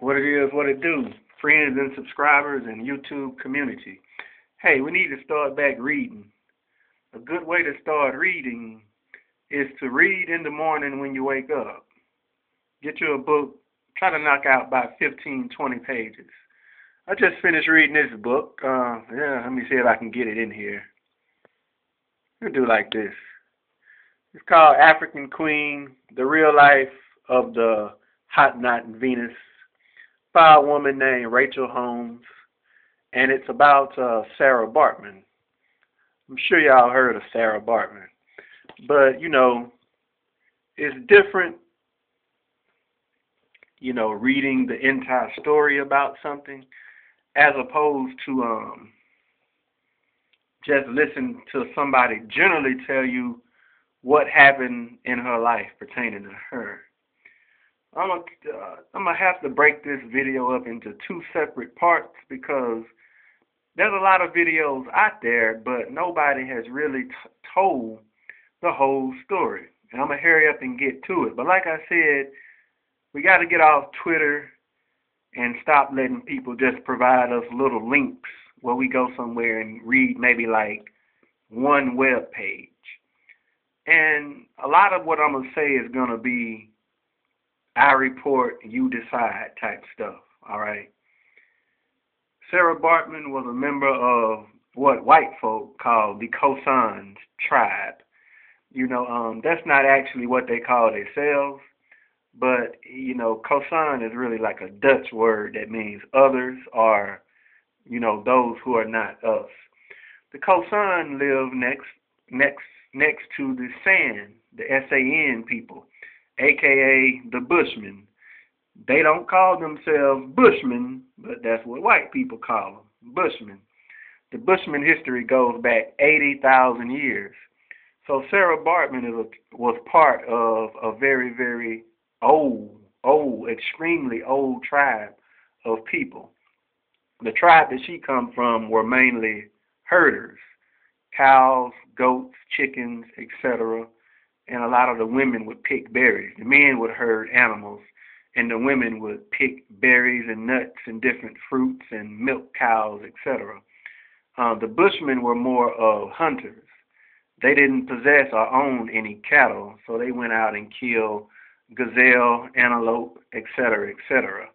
What it is, what it do, friends and subscribers and YouTube community. Hey, we need to start back reading. A good way to start reading is to read in the morning when you wake up. Get you a book, try to knock out about 15, 20 pages. I just finished reading this book. Let me see if I can get it in here. We'll do like this. It's called African Queen, The Real Life of the Hot Knot Venus, by a woman named Rachel Holmes, and it's about Saraah Baartman. I'm sure y'all heard of Saraah Baartman, but it's different, reading the entire story about something as opposed to just listen to somebody generally tell you what happened in her life pertaining to her. I'm gonna have to break this video up into two separate parts because there's a lot of videos out there, but nobody has really told the whole story. And I'm gonna hurry up and get to it. But like I said, we got to get off Twitter and stop letting people just provide us little links where we go somewhere and read maybe like one web page. And a lot of what I'm gonna say is gonna be I report, you decide type stuff, all right? Saraah Baartman was a member of what white folk call the Khoisan tribe. That's not actually what they call themselves, but, Khoisan is really like a Dutch word that means others or, those who are not us. The Khoisan live next to the San, the S-A-N people, a.k.a. the Bushmen. They don't call themselves Bushmen, but that's what white people call them, Bushmen. The Bushman history goes back 80,000 years. So Saraah Baartman was part of a very, very old, extremely old tribe of people. The tribe that she come from were mainly herders, cows, goats, chickens, etc., and a lot of the women would pick berries. The men would herd animals, and the women would pick berries and nuts and different fruits and milk cows, etc. The Bushmen were more of hunters. They didn't possess or own any cattle, so they went out and killed gazelle, antelope, etc., etc.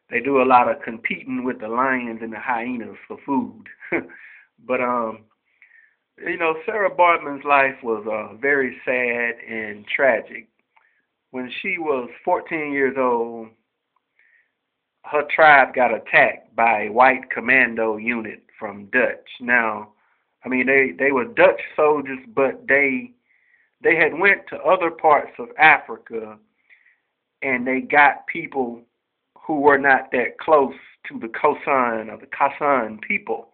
They do a lot of competing with the lions and the hyenas for food. But Saraah Baartman's life was very sad and tragic. When she was 14 years old, her tribe got attacked by a white commando unit from Dutch. Now, they were Dutch soldiers, but they had went to other parts of Africa, and they got people who were not that close to the Khoisan or the Khoisan people.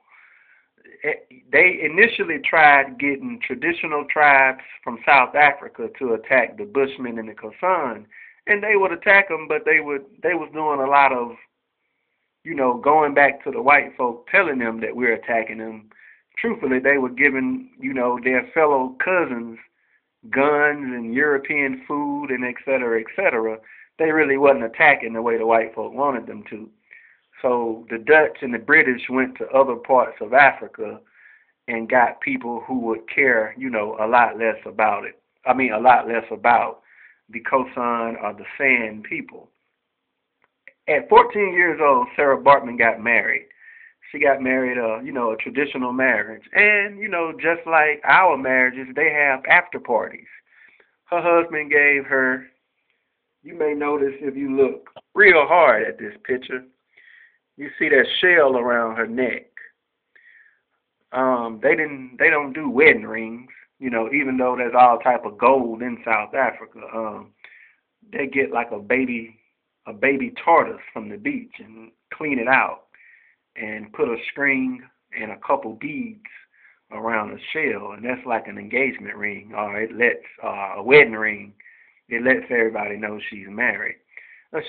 They initially tried getting traditional tribes from South Africa to attack the Bushmen and the Khoisan, and they would attack them, but they was doing a lot of, going back to the white folk telling them that we're attacking them. Truthfully, they were giving, their fellow cousins guns and European food and et cetera, et cetera. They really wasn't attacking the way the white folk wanted them to. So the Dutch and the British went to other parts of Africa and got people who would care, a lot less about it. A lot less about the Khoisan or the San people. At 14 years old, Saraah Baartman got married. She got married, a traditional marriage. And, just like our marriages, they have after parties. Her husband gave her, you may notice if you look real hard at this picture, you see that shell around her neck. They don't do wedding rings, even though there's all type of gold in South Africa. They get like a baby tortoise from the beach and clean it out and put a string and a couple beads around the shell, and that's like an engagement ring, or it lets a wedding ring. It lets everybody know she's married.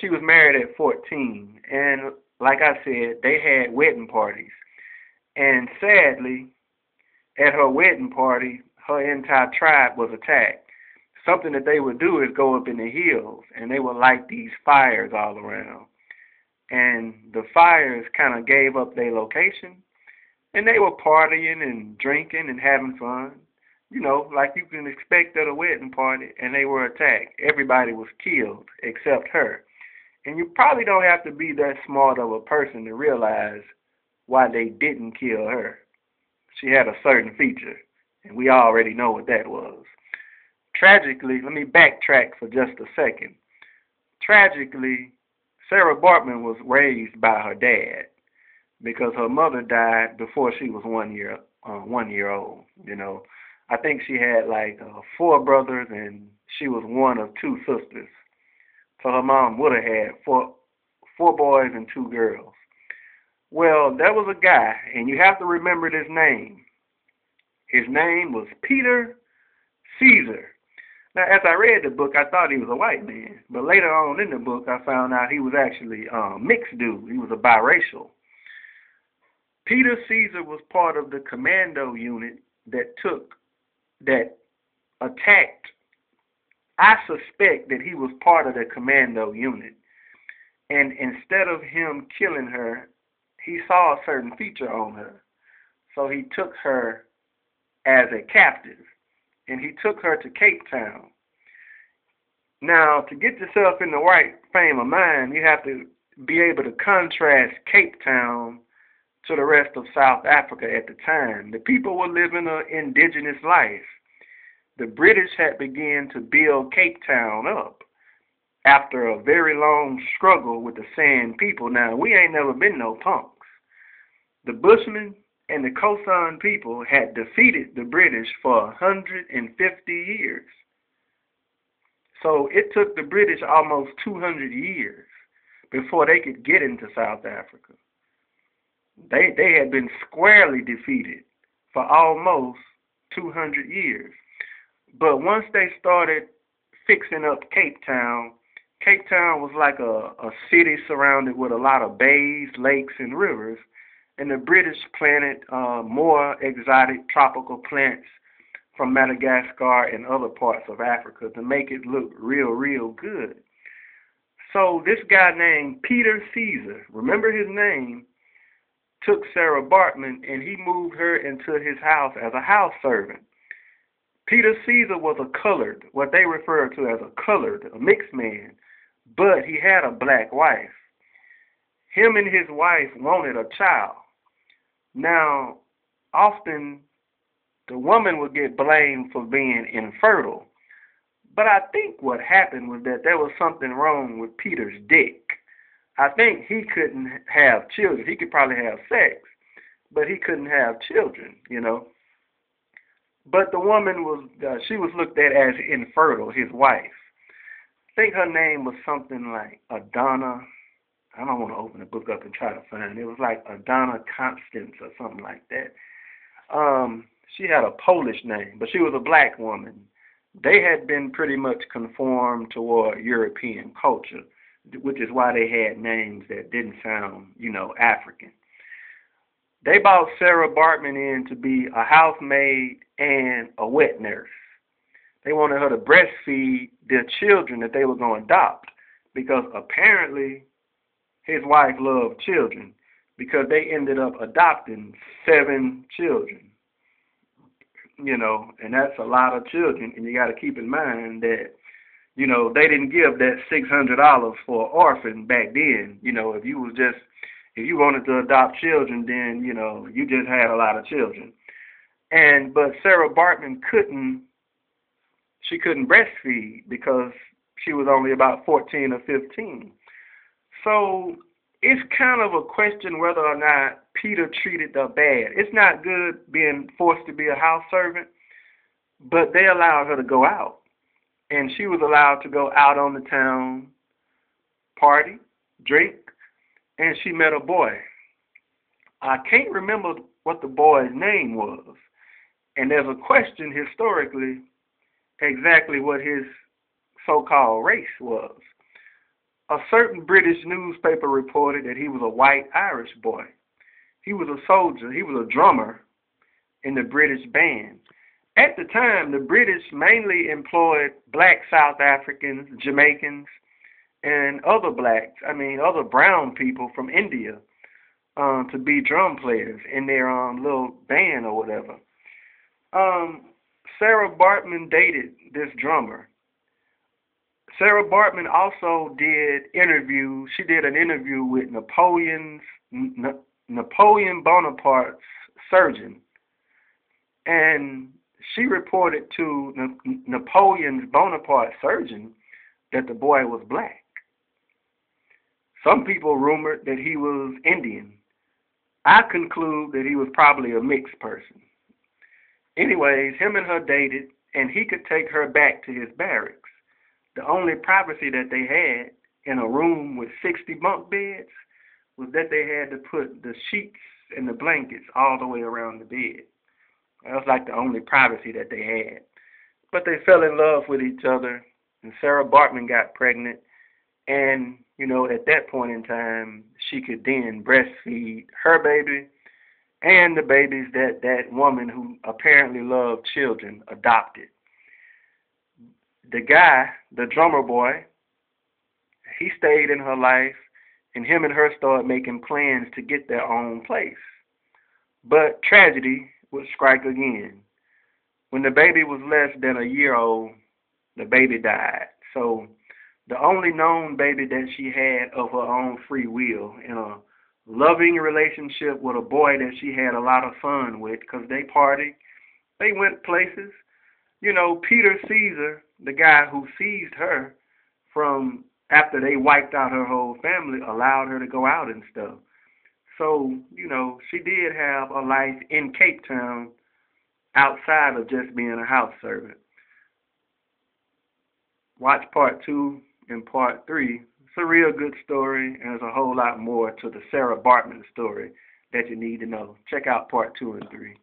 She was married at 14, and like I said, they had wedding parties. And sadly, at her wedding party, her entire tribe was attacked. Something that they would do is go up in the hills, and they would light these fires all around. and the fires kind of gave up their location, and they were partying and drinking and having fun, like you can expect at a wedding party, and they were attacked. Everybody was killed except her. And you probably don't have to be that smart of a person to realize why they didn't kill her. She had a certain feature, and we already know what that was. Tragically, let me backtrack for just a second. Tragically, Saraah Baartman was raised by her dad because her mother died before she was 1 year old. I think she had like 4 brothers, and she was one of 2 sisters. So her mom would have had four boys and 2 girls. Well, there was a guy, and you have to remember this name. His name was Peter Caesar. Now, as I read the book, I thought he was a white man. But later on in the book, I found out he was actually a mixed dude. He was a biracial. Peter Caesar was part of the commando unit that attacked. I suspect that he was part of the commando unit. And instead of him killing her, he saw a certain feature on her. So he took her as a captive, and he took her to Cape Town. Now, to get yourself in the right frame of mind, you have to be able to contrast Cape Town to the rest of South Africa at the time. The people were living an indigenous life. The British had begun to build Cape Town up after a very long struggle with the San people. Now, we ain't never been no punks. The Bushmen and the Khoisan people had defeated the British for 150 years. So it took the British almost 200 years before they could get into South Africa. They had been squarely defeated for almost 200 years. But once they started fixing up Cape Town was like a city surrounded with a lot of bays, lakes, and rivers. And the British planted more exotic tropical plants from Madagascar and other parts of Africa to make it look real good. So this guy named Peter Caesar, remember his name, took Saraah Baartman and he moved her into his house as a house servant. Peter Caesar was a colored, what they refer to as a colored, a mixed man, but he had a black wife. Him and his wife wanted a child. Now, often the woman would get blamed for being infertile, but I think what happened was that there was something wrong with Peter's dick. I think he couldn't have children. He could probably have sex, but he couldn't have children, But the woman she was looked at as infertile, his wife. I think her name was something like Adana. I don't want to open the book up and try to find it. It was like Adana Constance or something like that. She had a Polish name, but she was a black woman. They had been pretty much conformed toward European culture, which is why they had names that didn't sound, African. They brought Saraah Baartman in to be a housemaid and a wet nurse. They wanted her to breastfeed their children that they were going to adopt because apparently his wife loved children because they ended up adopting 7 children. And that's a lot of children. And you got to keep in mind that, they didn't give that $600 for an orphan back then. If you wanted to adopt children, then, you just had a lot of children. But Saraah Baartman couldn't breastfeed because she was only about 14 or 15. So it's kind of a question whether or not Peter treated her bad. It's not good being forced to be a house servant, but they allowed her to go out. And she was allowed to go out on the town, party, drink, and she met a boy. I can't remember what the boy's name was. And there's a question historically exactly what his so-called race was. A certain British newspaper reported that he was a white Irish boy. He was a soldier. He was a drummer in the British band. At the time, the British mainly employed black South Africans, Jamaicans, and other other brown people from India, to be drum players in their little band or whatever. Um, Saraah Baartman dated this drummer. Saraah Baartman also did interviews. She did an interview with Napoleon Bonaparte's surgeon, and she reported to Napoleon Bonaparte's surgeon that the boy was black. Some people rumored that he was Indian. I conclude that he was probably a mixed person. Anyways, him and her dated, and he could take her back to his barracks. The only privacy that they had in a room with 60 bunk beds was that they had to put the sheets and the blankets all the way around the bed. That was like the only privacy that they had. But they fell in love with each other, and Saraah Baartman got pregnant. And, at that point in time, she could then breastfeed her baby and the babies that woman who apparently loved children adopted. The guy, the drummer boy, he stayed in her life, and him and her started making plans to get their own place. But tragedy would strike again. When the baby was less than a year old, the baby died. So the only known baby that she had of her own free will in a loving relationship with a boy that she had a lot of fun with, because they partied, they went places. Peter Caesar, the guy who seized her from after they wiped out her whole family, allowed her to go out and stuff. So, she did have a life in Cape Town outside of just being a house servant. Watch part 2 and part 3. It's a real good story, and there's a whole lot more to the Saraah Baartman story that you need to know. Check out part 2 and 3.